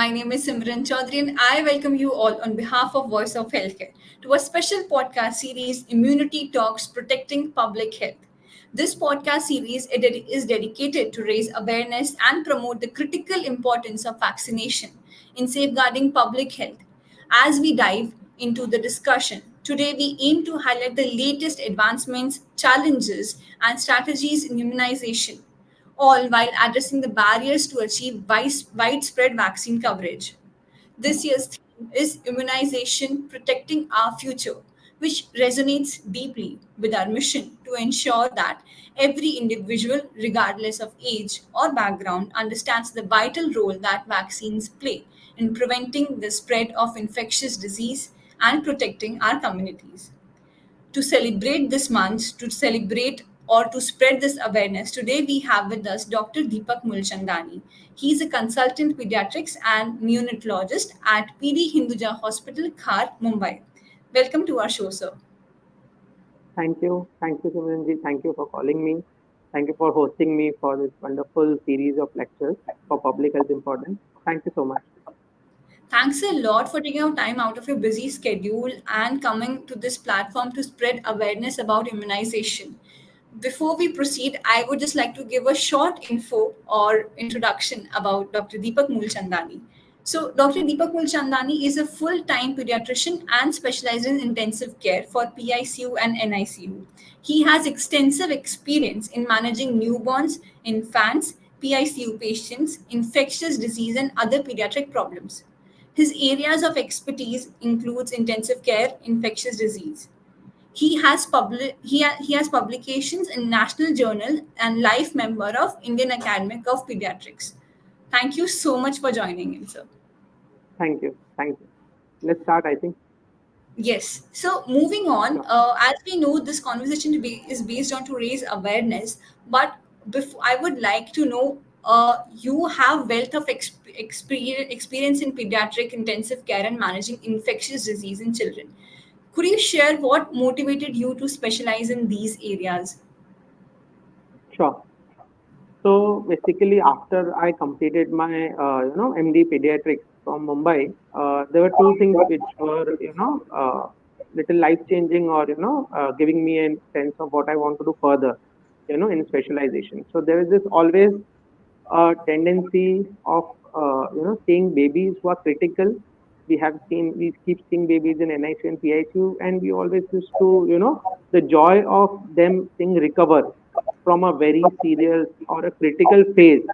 My name is Simran Chaudhary and I welcome you all on behalf of Voice of Healthcare to a special podcast series, Immunity Talks Protecting Public Health. This podcast series is dedicated to raise awareness and promote the critical importance of vaccination in safeguarding public health. As we dive into the discussion, today we aim to highlight the latest advancements, challenges, and strategies in immunization, all while addressing the barriers to achieve widespread vaccine coverage. This year's theme is Immunization Protecting Our Future, which resonates deeply with our mission to ensure that every individual, regardless of age or background, understands the vital role that vaccines play in preventing the spread of infectious disease and protecting our communities. To celebrate this month, to celebrate or to spread this awareness, today we have with us Dr. Deepak Mulchandani. He is a consultant pediatrics and neonatologist at P.D Hinduja Hospital Khar, Mumbai. Welcome to our show, sir. Thank you. Thank you, Simranji. Thank you for calling me. Thank you for hosting me for this wonderful series of lectures for public health importance. Thank you so much. Thanks a lot for taking out time out of your busy schedule and coming to this platform to spread awareness about immunization. Before we proceed, I would just like to give a short info or introduction about Dr. Deepak Mulchandani. So, Dr. Deepak Mulchandani is a full-time pediatrician and specializes in intensive care for PICU and NICU. He has extensive experience in managing newborns, infants, PICU patients, infectious disease, and other pediatric problems. His areas of expertise includes intensive care, infectious disease. He has publications in national journal and life member of Indian Academy of Pediatrics. Thank you so much for joining in, sir. Thank you. Thank you. Let's start, I think. Yes. So moving on, as we know, this conversation is based on to raise awareness. But before, I would like to know, you have wealth of experience in pediatric intensive care and managing infectious disease in children. Could you share what motivated you to specialize in these areas? Sure. So basically, after I completed my MD pediatrics from Mumbai, there were two things which were little life changing or giving me a sense of what I want to do further, in specialization. So there is this always tendency of seeing babies who are critical. We keep seeing babies in NICU and PICU, and we always used to the joy of them seeing recover from a very serious or a critical phase,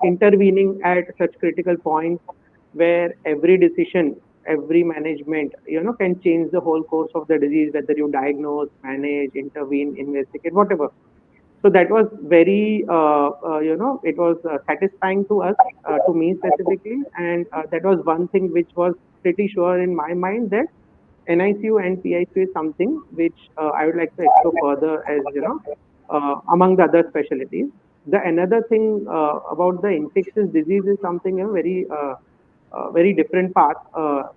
intervening at such critical points where every decision, every management, can change the whole course of the disease, whether you diagnose, manage, intervene, investigate, whatever. So that was very, it was satisfying to us, to me specifically. And that was one thing which was pretty sure in my mind that NICU and PICU is something which I would like to explore further as, among the other specialties. The another thing about the infectious disease is something, very different path,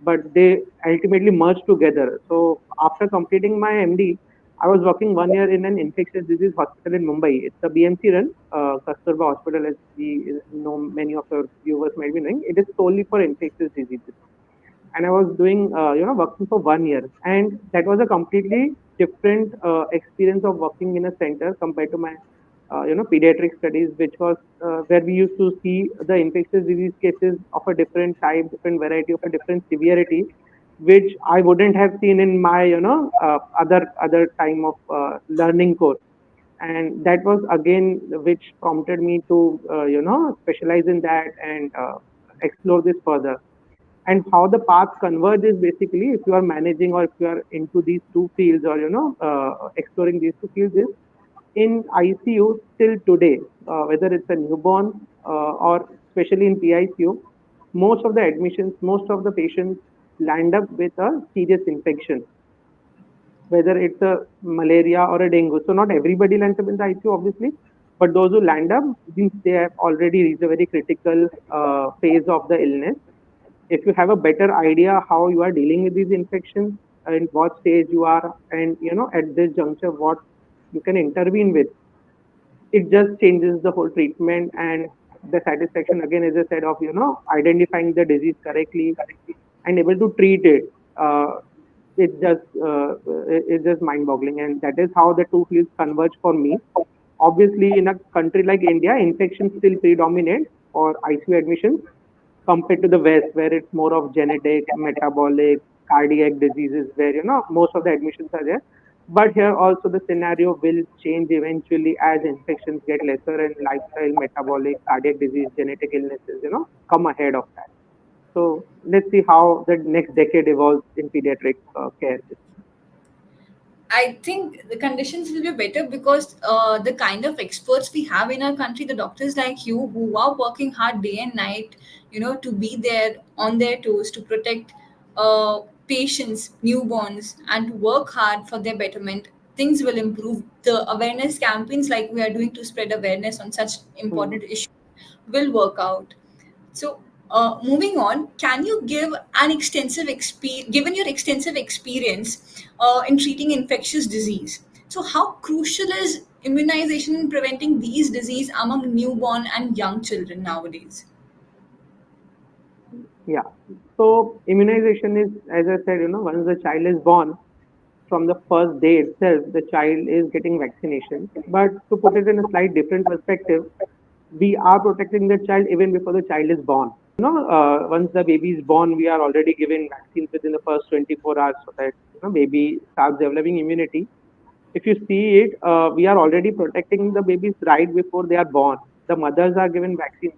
but they ultimately merge together. So after completing my MD, I was working 1 year in an infectious disease hospital in Mumbai. It's a BMC run, Kasturba Hospital, as we know, many of your viewers might be knowing. It is solely for infectious diseases. And I was doing, working for 1 year. And that was a completely different experience of working in a center compared to my, pediatric studies, which was where we used to see the infectious disease cases of a different type, different variety, of a different severity, which I wouldn't have seen in my, other time of learning course. And that was again which prompted me to, specialize in that and explore this further. And how the paths converge is basically if you are managing or if you are into these two fields or, exploring these two fields is in ICU till today, whether it's a newborn or especially in PICU, most of the admissions, most of the patients land up with a serious infection, whether it's a malaria or a dengue. So not everybody lands up in the ICU, obviously, but those who land up, means they have already reached a very critical phase of the illness. If you have a better idea how you are dealing with these infections and what stage you are, and at this juncture what you can intervene with, it just changes the whole treatment and the satisfaction again, as I said, of identifying the disease correctly and able to treat it. It's just it's just mind-boggling, and that is how the two fields converge for me. Obviously, in a country like India, infections still predominate for ICU admissions compared to the West, where it's more of genetic, metabolic, cardiac diseases, where most of the admissions are there. But here also the scenario will change eventually as infections get lesser and lifestyle, metabolic, cardiac disease, genetic illnesses, come ahead of that. So let's see how the next decade evolves in pediatric care. I think the conditions will be better because the kind of experts we have in our country, the doctors like you who are working hard day and night, to be there on their toes to protect patients, newborns, and to work hard for their betterment, things will improve. The awareness campaigns like we are doing to spread awareness on such Hmm. important issues will work out. So, moving on, can you give an extensive experience, given your extensive experience in treating infectious disease? So, how crucial is immunization in preventing these disease among newborn and young children nowadays? Yeah. So immunization is, as I said, once the child is born, from the first day itself, the child is getting vaccination. But to put it in a slight different perspective, we are protecting the child even before the child is born. Once the baby is born, we are already giving vaccines within the first 24 hours so that baby starts developing immunity. If you see it, we are already protecting the babies right before they are born. The mothers are given vaccines,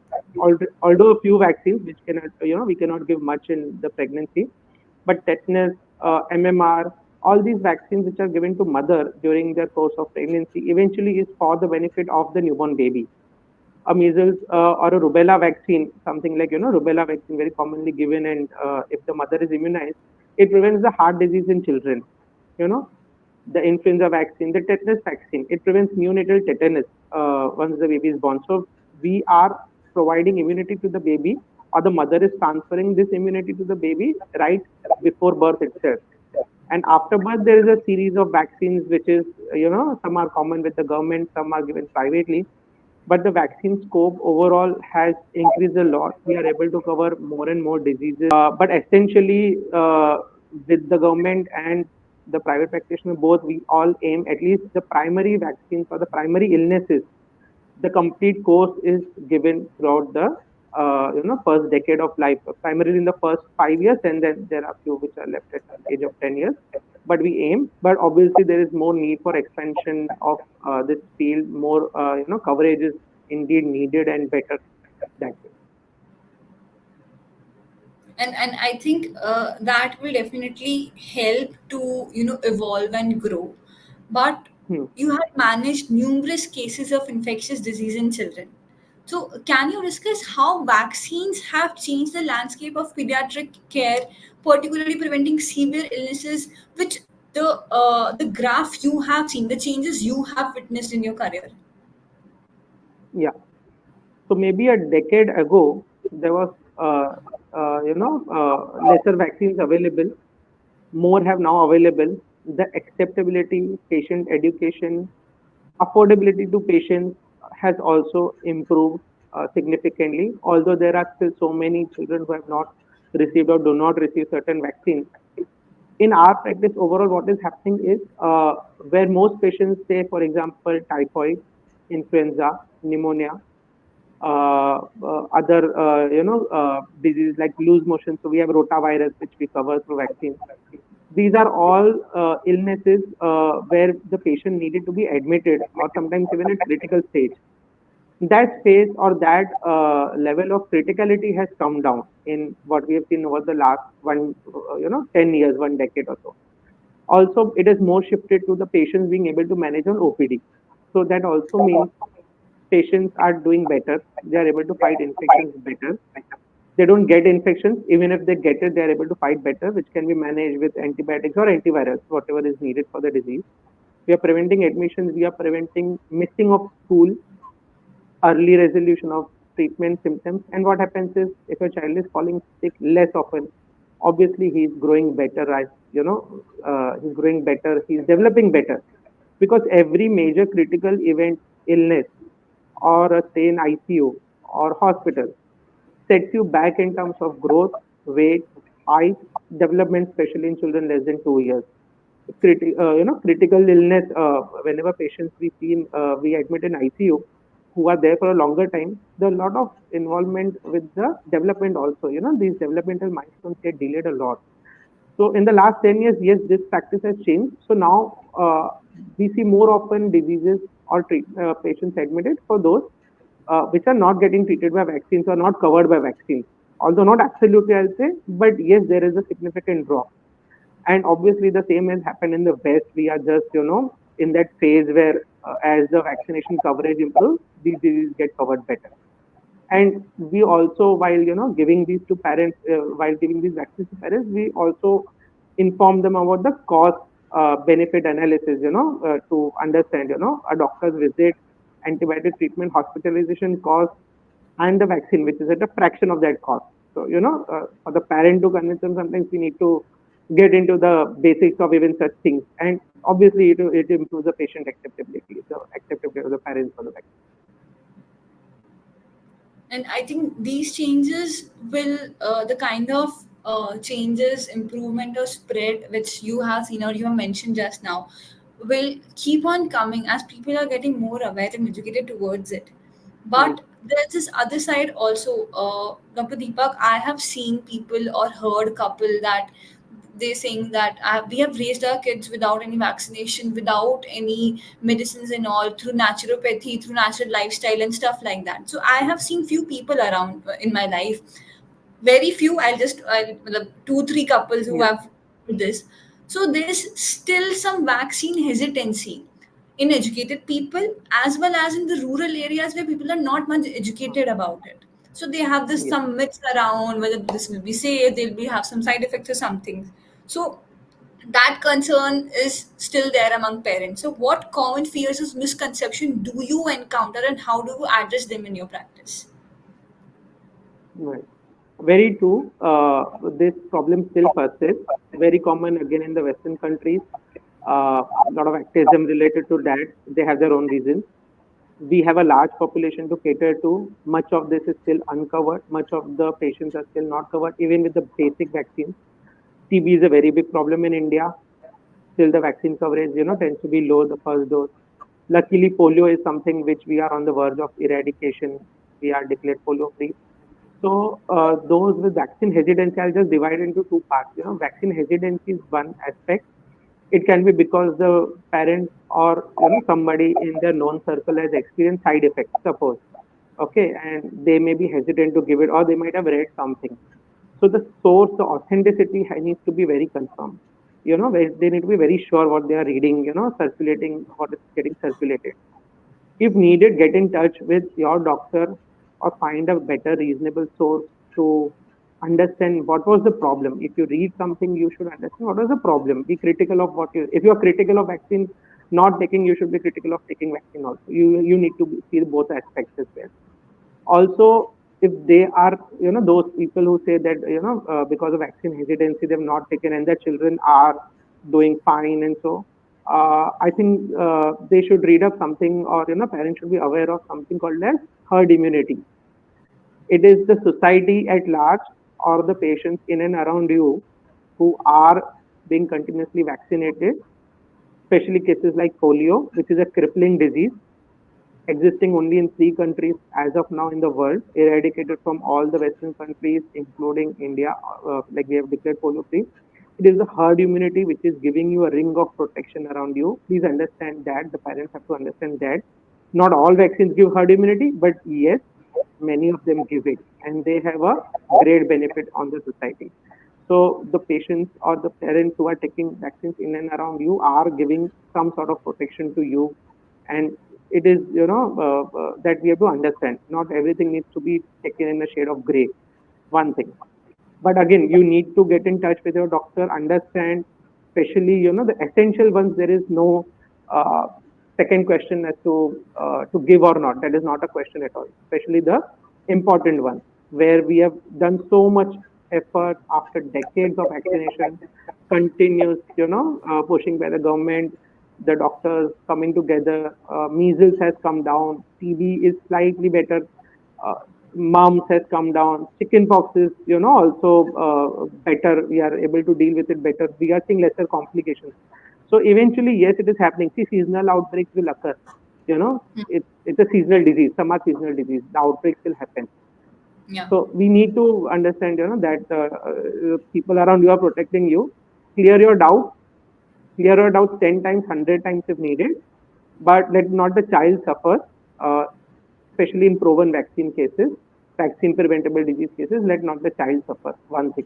although a few vaccines which cannot, we cannot give much in the pregnancy, but tetanus, MMR, all these vaccines which are given to mother during the course of pregnancy eventually is for the benefit of the newborn baby. A measles or a rubella vaccine, something like rubella vaccine, very commonly given, and if the mother is immunized, it prevents the heart disease in children. You know, the influenza vaccine, the tetanus vaccine, it prevents neonatal tetanus once the baby is born. So we are providing immunity to the baby, or the mother is transferring this immunity to the baby right before birth itself. And after birth, there is a series of vaccines, which is, some are common with the government, some are given privately. But the vaccine scope overall has increased a lot. We are able to cover more and more diseases. But essentially, with the government and the private practitioner, both, we all aim at least the primary vaccines for the primary illnesses. The complete course is given throughout the first decade of life, primarily in the first 5 years, and then there are few which are left at the age of 10 years. But we aim, but obviously there is more need for expansion of this field. More coverage is indeed needed and better that way. And I think that will definitely help to evolve and grow. But Hmm. you have managed numerous cases of infectious disease in children. So can you discuss how vaccines have changed the landscape of pediatric care, particularly preventing severe illnesses, which the graph you have seen, the changes you have witnessed in your career? Yeah. So maybe a decade ago there was lesser vaccines available. More have now available. The acceptability, patient education, affordability to patients has also improved significantly. Although there are still so many children who have not received or do not receive certain vaccines. In our practice, overall, what is happening is where most patients say, for example, typhoid, influenza, pneumonia, other diseases like loose motion. So we have rotavirus, which we cover through vaccines. These are all illnesses where the patient needed to be admitted or sometimes even at critical stage. That phase or that level of criticality has come down in what we have seen over the last 10 years, 1 decade or so. Also, it is more shifted to the patients being able to manage on OPD. So that also means patients are doing better. They are able to fight infections better. They don't get infections. Even if they get it, they are able to fight better, which can be managed with antibiotics or antivirals, whatever is needed for the disease. We are preventing admissions. We are preventing missing of school, early resolution of treatment symptoms. And what happens is, if a child is falling sick less often, obviously he is growing better. He's growing better. He's developing better because every major critical event, illness, or a stay in ICU or hospital sets you back in terms of growth, weight, height, development, especially in children less than 2 years. Critical illness. Whenever patients we admit in ICU, who are there for a longer time, there are a lot of involvement with the development also. These developmental milestones get delayed a lot. So in the last 10 years, yes, this practice has changed. So now we see more often diseases or patients admitted for those which are not getting treated by vaccines or not covered by vaccines. Although not absolutely, I'll say, but yes, there is a significant drop. And obviously, the same has happened in the West. We are just, in that phase where as the vaccination coverage improves, these diseases get covered better. And we also, while giving these to parents, while giving these vaccines to parents, we also inform them about the cost benefit analysis, to understand, a doctor's visit, antibiotic treatment, hospitalization cost, and the vaccine, which is at a fraction of that cost. So, for the parent to convince them, sometimes we need to get into the basics of even such things. And obviously, it improves the patient acceptability, the acceptability of the parents for the vaccine. And I think these changes will, the kind of changes, improvement or spread which you have seen or you have mentioned just now, will keep on coming as people are getting more aware and educated towards it. Yes. But there's this other side also, Dr. Deepak. I have seen people or heard couple that they saying that we have raised our kids without any vaccination, without any medicines and all, through naturopathy, through natural lifestyle and stuff like that. So I have seen few people around in my life, very few. Well, 2 3 couples who Yes. have this. So there's still some vaccine hesitancy in educated people, as well as in the rural areas where people are not much educated about it. So they have this Yes. some myths around whether this will be safe, they'll be have some side effects or something. So that concern is still there among parents. So what common fears or misconception do you encounter, and how do you address them in your practice? Right. Very true. This problem still persists. Very common again in the Western countries. A lot of activism related to that. They have their own reasons. We have a large population to cater to. Much of this is still uncovered. Much of the patients are still not covered, even with the basic vaccines. TB is a very big problem in India. Still, the vaccine coverage, tends to be low the first dose. Luckily, polio is something which we are on the verge of eradication. We are declared polio free. So those with vaccine hesitancy, I'll just divide into two parts. Vaccine hesitancy is one aspect. It can be because the parent or somebody in their known circle has experienced side effects, suppose. Okay, and they may be hesitant to give it, or they might have read something. So the source, the authenticity needs to be very confirmed. They need to be very sure what they are reading. Circulating what is getting circulated. If needed, get in touch with your doctor or find a better, reasonable source to understand what was the problem. If you read something, you should understand what was the problem. Be critical of what you. If you are critical of vaccine not taking, you should be critical of taking vaccine also. You need to see both aspects as well. Also, if they are those people who say that because of vaccine hesitancy they've not taken and their children are doing fine, and so I think they should read up something, or parents should be aware of something called as herd immunity. It is the society at large or the patients in and around you who are being continuously vaccinated, especially cases like polio, which is a crippling disease existing only in 3 countries as of now in the world, eradicated from all the Western countries, including India, like we have declared polio free. It is the herd immunity which is giving you a ring of protection around you. Please understand that. The parents have to understand that. Not all vaccines give herd immunity, but yes, many of them give it, and they have a great benefit on the society. So the patients or the parents who are taking vaccines in and around you are giving some sort of protection to you, and it is that we have to understand. Not everything needs to be taken in a shade of gray. One thing, but again, you need to get in touch with your doctor, understand, especially the essential ones. There is no uh, second question as to give or not. That is not a question at all. Especially the important ones where we have done so much effort after decades of vaccination, continuous pushing by the government, the doctors coming together. Measles has come down. TB is slightly better. Uh, mumps has come down. Chicken pox is, also better. We are able to deal with it better. We are seeing lesser complications. So eventually, yes, it is happening. See, seasonal outbreaks will occur. It's a seasonal disease. Some are seasonal disease. The outbreaks will happen. Yeah. So we need to understand, that people around you are protecting you. Clear your doubts. Clear your doubts 10 times, 100 times if needed. But let not the child suffer. Uh, Especially in proven vaccine cases, vaccine preventable disease cases, let not the child suffer. One thing.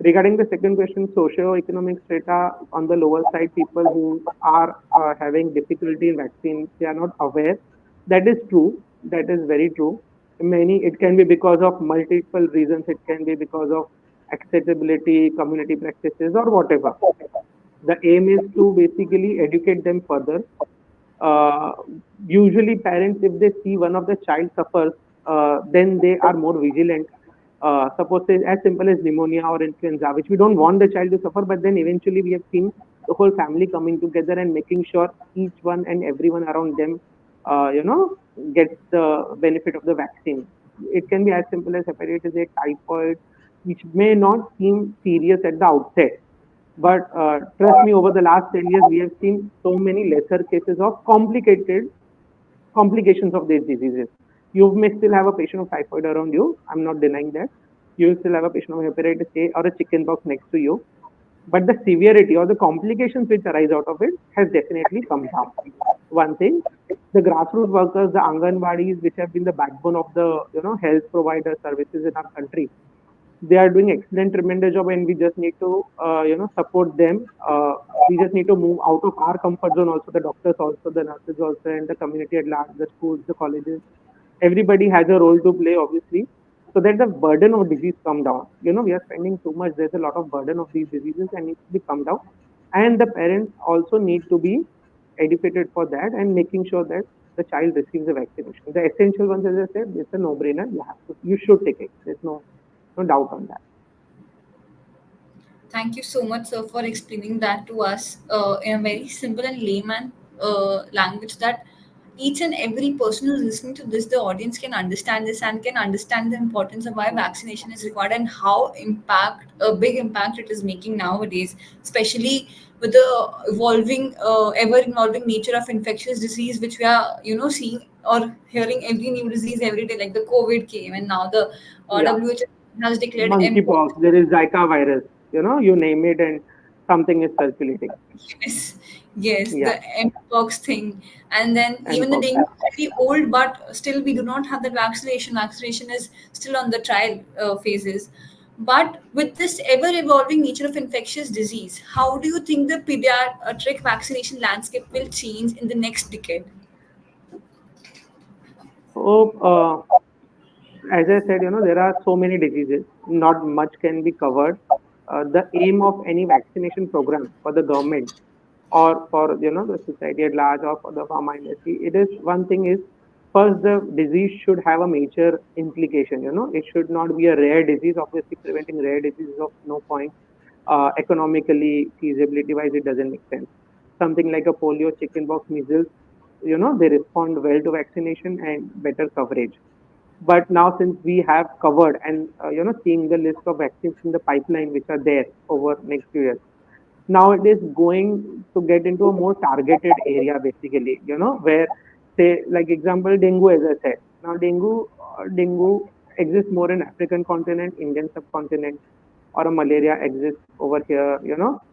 Regarding the second question, socio-economic strata on the lower side, people who are having difficulty in vaccine, they are not aware. That is true. That is very true. It can be because of multiple reasons. It can be because of accessibility, community practices, or whatever. The aim is to basically educate them further. uh, Usually parents, if they see one of the child suffers, then they are more vigilant. Suppose say as simple as pneumonia or influenza, which we don't want the child to suffer, but then eventually we have seen the whole family coming together and making sure each one and everyone around them uh, you know gets the benefit of the vaccine. It can be as simple as hepatitis A, typhoid, which may not seem serious at the outset, but trust me, over the last 10 years, we have seen so many lesser cases of complications of these diseases. You may still have a patient of typhoid around you. I'm not denying that. You will still have a patient of hepatitis A or a chickenpox next to you. But the severity or the complications which arise out of it has definitely come down. One thing, the grassroots workers, the Anganwadis, which have been the backbone of the health provider services in our country, they are doing excellent, tremendous job, and we just need to support them. We just need to move out of our comfort zone. Also, the doctors, also the nurses, also, and the community at large, the schools, the colleges. Everybody has a role to play, obviously, so that the burden of disease come down. We are spending too much. There's a lot of burden of these diseases and needs to be come down. And the parents also need to be educated for that and making sure that the child receives the vaccination. The essential ones, as I said, it's a no-brainer. You should take it. There's no doubt on that. Thank you so much, sir, for explaining that to us in a very simple and layman language that each and every person who's listening to this, the audience can understand this and can understand the importance of why vaccination is required and how a big impact it is making nowadays, especially with the ever evolving nature of infectious disease, which we are, seeing or hearing every new disease every day, like the COVID came, and now the Yeah. WHO has declared Monkeypox, there is Zika virus, you name it, and something is circulating. Yes, yes, Yeah, the mpox thing, and then and even the pox. dengue is very old, but still we do not have the vaccination. Vaccination is still on the trial phases. But with this ever evolving nature of infectious disease, how do you think the pediatric vaccination landscape will change in the next decade? So, as I said, there are so many diseases, not much can be covered. The aim of any vaccination program for the government or for the society at large or for the pharma industry, it is one thing is first the disease should have a major implication. It should not be a rare disease. Obviously, preventing rare disease is of no point. Economically, feasibility wise, it doesn't make sense. Something like a polio, chickenpox, measles, they respond well to vaccination and better coverage. But now, since we have covered and seeing the list of vaccines in the pipeline which are there over next few years, now it is going to get into a more targeted area, basically. Where, say, like example, dengue, as I said. Now, dengue exists more in African continent, Indian subcontinent, or a malaria exists over here.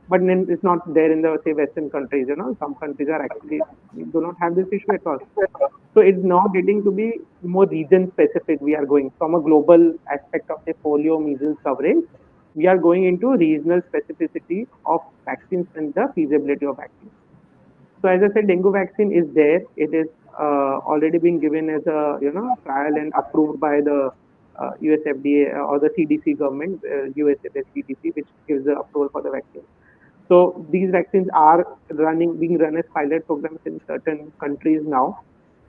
But then it's not there in the, say, Western countries. Some countries are actually do not have this issue at all. So it's now getting to be more region specific. We are going from a global aspect of the polio, measles coverage. We are going into regional specificity of vaccines and the feasibility of vaccines. So as I said, dengue vaccine is there. It is already been given as a trial and approved by the US FDA or the CDC government, USA based CDC, which gives the approval for the vaccine. So these vaccines are being run as pilot programs in certain countries now.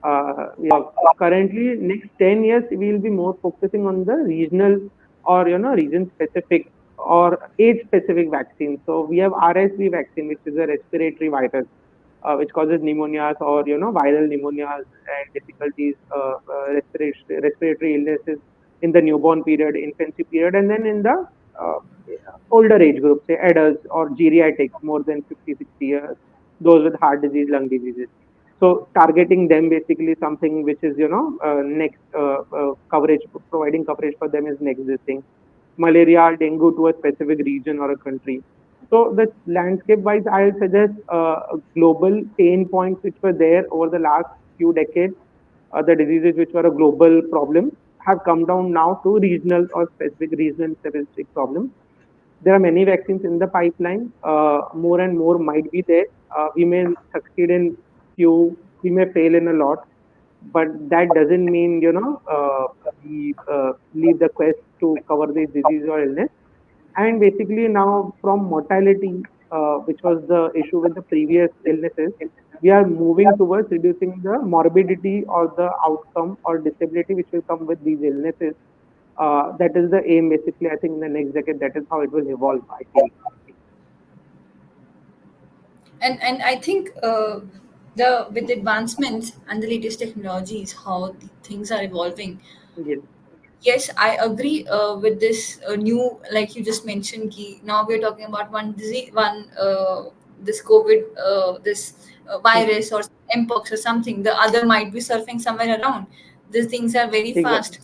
Currently, next 10 years, we will be more focusing on the regional or region specific or age specific vaccines. So we have RSV vaccine, which is a respiratory virus, which causes pneumonias or viral pneumonias and difficulties, respiratory illnesses in the newborn period, infancy period, and then in the uh, older age group, say adults or geriatrics, more than 50, 60 years, those with heart disease, lung diseases. So targeting them basically something which is, next coverage, providing coverage for them is next this thing. Malaria, dengue to a specific region or a country. So the landscape wise, I will suggest global pain points which were there over the last few decades, the diseases which were a global problem have come down now to regional or specific problems. There are many vaccines in the pipeline. More and more might be there. We may succeed in few, we may fail in a lot, but that doesn't mean, we leave the quest to cover this disease or illness. And basically now from mortality, which was the issue with the previous illnesses, we are moving towards reducing the morbidity or the outcome or disability which will come with these illnesses. That is the aim basically. I think in the next decade, that is how it will evolve, I feel. And I think the with advancements and the latest technologies, how the things are evolving. Yes, Yes, I agree with this new, like you just mentioned, ki now we're talking about one disease, one this COVID, this hmm, virus or mpox or something. The other might be surfing somewhere around. These things are very exactly. fast,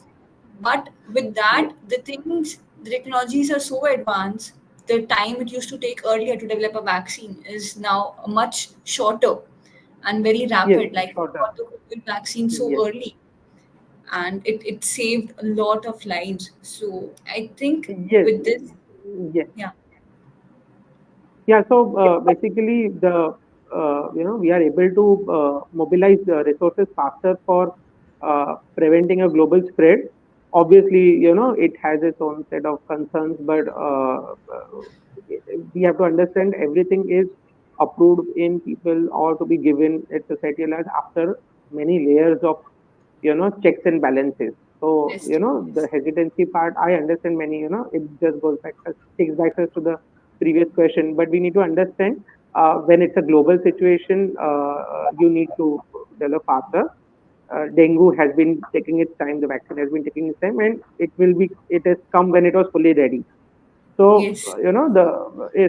but with that, Yes, the technologies are so advanced. The time it used to take earlier to develop a vaccine is now much shorter and very yes, rapid. Like we shorter. got the COVID vaccine so Yes, early, and it saved a lot of lives. So I think yes, with this, yes. yeah, Yeah, so basically, we are able to mobilize resources faster for preventing a global spread. Obviously, it has its own set of concerns, but we have to understand everything is approved in people or to be given at societal level after many layers of checks and balances. So yes, the yes, hesitancy part, I understand many, it just goes back, takes back us to the previous question, but we need to understand when it's a global situation, you need to develop faster. Dengue has been taking its time, the vaccine has been taking its time, and it has come when it was fully ready. So, yes,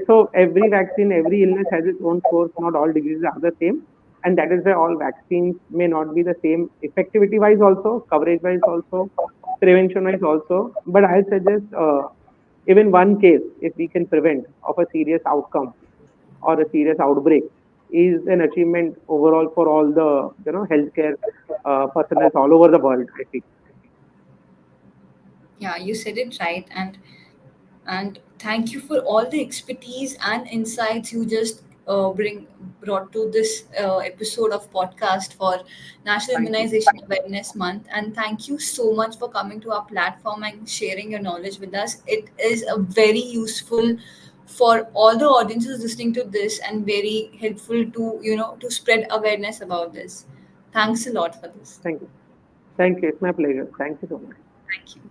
so every vaccine, every illness has its own course. Not all diseases are the same. And that is why all vaccines may not be the same effectivity wise also, coverage wise also, prevention wise also. But I suggest even one case, if we can prevent of a serious outcome or a serious outbreak, is an achievement overall for all the, healthcare personnel all over the world, I think. yeah, you said it right. And thank you for all the expertise and insights you just brought to this episode of podcast for National Thank you. Immunization Awareness Month. And thank you so much for coming to our platform and sharing your knowledge with us. It is a very useful for all the audiences listening to this, and very helpful to to spread awareness about this. Thanks a lot for this. Thank you. Thank you. It's my pleasure. Thank you so much. Thank you.